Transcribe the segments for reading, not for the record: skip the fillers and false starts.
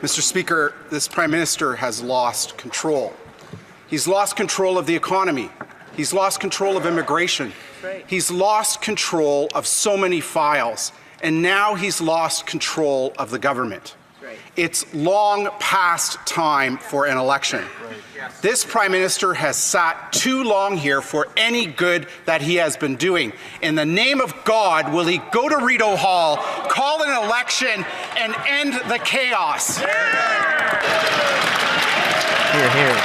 Mr. Speaker, this Prime Minister has lost control. He's lost control of the economy. He's lost control of immigration. He's lost control of so many files. And now he's lost control of the government. It's long past time for an election. This Prime Minister has sat too long here for any good that he has been doing. In the name of God, will he go to Rideau Hall, call an election, and end the chaos? Here, here.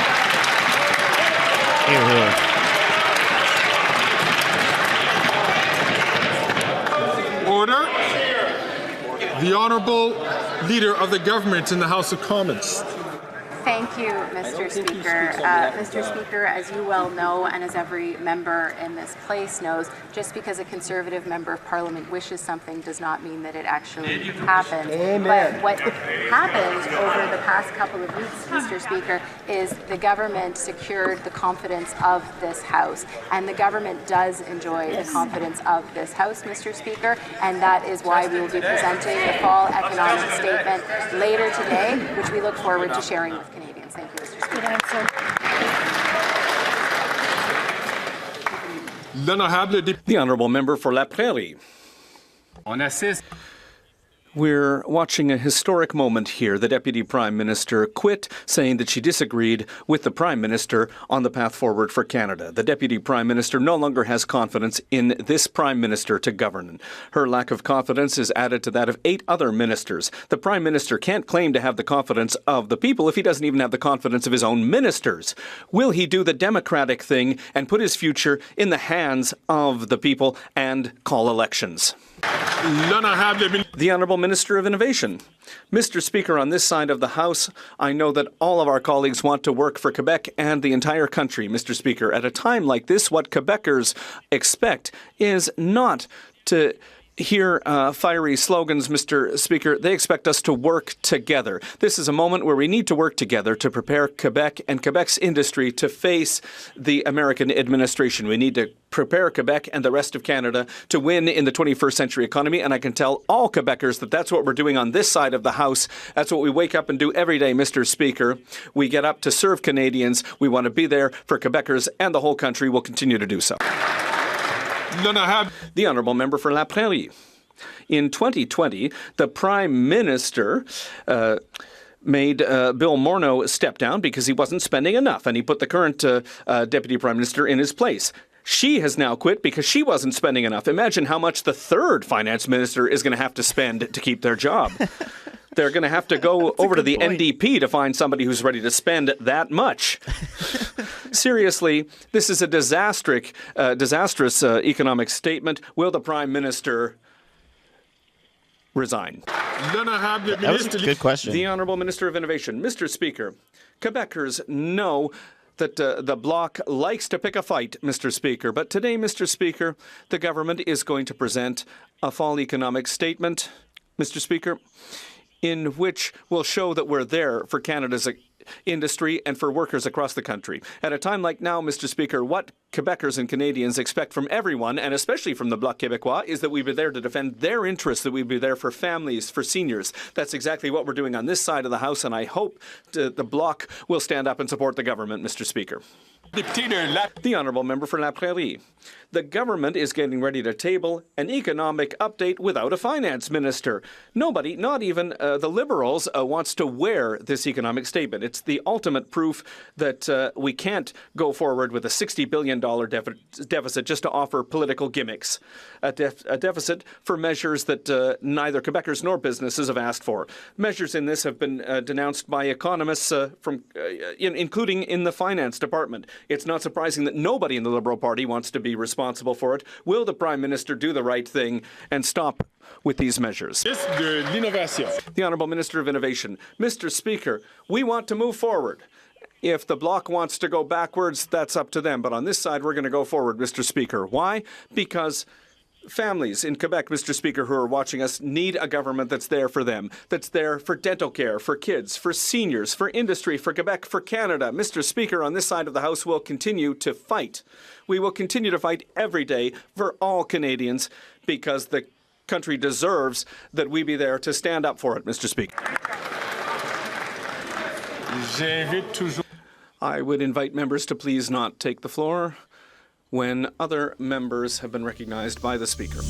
Here, here. Order. The Honourable Leader of the Government in the House of Commons. Thank you, Mr. Speaker. Mr. Speaker, as you well know, and as every member in this place knows, just because a Conservative Member of Parliament wishes something does not mean that it actually happens. But what happened over the past couple of weeks, Mr. Speaker, is the government secured the confidence of this House. And the government does enjoy the confidence of this House, Mr. Speaker, and that is why we will be presenting the fall economic statement later today, which we look forward to sharing with Canadians. Thank you, Mr. Speaker. The Honourable Member for La Prairie. We're watching a historic moment here. The Deputy Prime Minister quit, saying that she disagreed with the Prime Minister on the path forward for Canada. The Deputy Prime Minister no longer has confidence in this Prime Minister to govern. Her lack of confidence is added to that of 8 other ministers. The Prime Minister can't claim to have the confidence of the people if he doesn't even have the confidence of his own ministers. Will he do the democratic thing and put his future in the hands of the people and call elections? The Honourable Minister of Innovation. Mr. Speaker, on this side of the House, I know that all of our colleagues want to work for Quebec and the entire country, Mr. Speaker. At a time like this, what Quebecers expect is not to hear fiery slogans, Mr. Speaker. They expect us to work together. This is a moment where we need to work together to prepare Quebec and Quebec's industry to face the American administration. We need to prepare Quebec and the rest of Canada to win in the 21st century economy. And I can tell all Quebecers that that's what we're doing on this side of the House. That's what we wake up and do every day, Mr. Speaker. We get up to serve Canadians. We want to be there for Quebecers and the whole country. We'll continue to do so. The Honourable Member for La Prairie. In 2020, the Prime Minister made Bill Morneau step down because he wasn't spending enough, and he put the current Deputy Prime Minister in his place. She has now quit because she wasn't spending enough. Imagine how much the third Finance Minister is going to have to spend to keep their job. They're going to have to go over to the NDP to find somebody who's ready to spend that much. Seriously, this is a disastrous economic statement. Will the Prime Minister resign? That was a good question. The Honourable Minister of Innovation. Mr. Speaker, Quebecers know that the Bloc likes to pick a fight, Mr. Speaker. But today, Mr. Speaker, the government is going to present a fall economic statement, Mr. Speaker, in which will show that we're there for Canada's industry and for workers across the country. At a time like now, Mr. Speaker, what Quebecers and Canadians expect from everyone, and especially from the Bloc Québécois, is that we be there to defend their interests, that we be there for families, for seniors. That's exactly what we're doing on this side of the House, and I hope the Bloc will stand up and support the government, Mr. Speaker. The Honourable Member for La Prairie. The government is getting ready to table an economic update without a finance minister. Nobody, not even the Liberals, wants to wear this economic statement. It's the ultimate proof that we can't go forward with a $60 billion deficit just to offer political gimmicks. A deficit for measures that neither Quebecers nor businesses have asked for. Measures in this have been denounced by economists, including in the finance department. It's not surprising that nobody in the Liberal Party wants to be responsible for it. Will the Prime Minister do the right thing and stop with these measures? The Honourable Minister of Innovation. Mr. Speaker, we want to move forward. If the Bloc wants to go backwards, that's up to them. But on this side, we're going to go forward, Mr. Speaker. Why? Because families in Quebec, Mr. Speaker, who are watching us, need a government that's there for them, that's there for dental care, for kids, for seniors, for industry, for Quebec, for Canada. Mr. Speaker, on this side of the House, we'll continue to fight. We will continue to fight every day for all Canadians because the country deserves that we be there to stand up for it, Mr. Speaker. J'invite toujours. I would invite members to please not take the floor when other members have been recognized by the Speaker.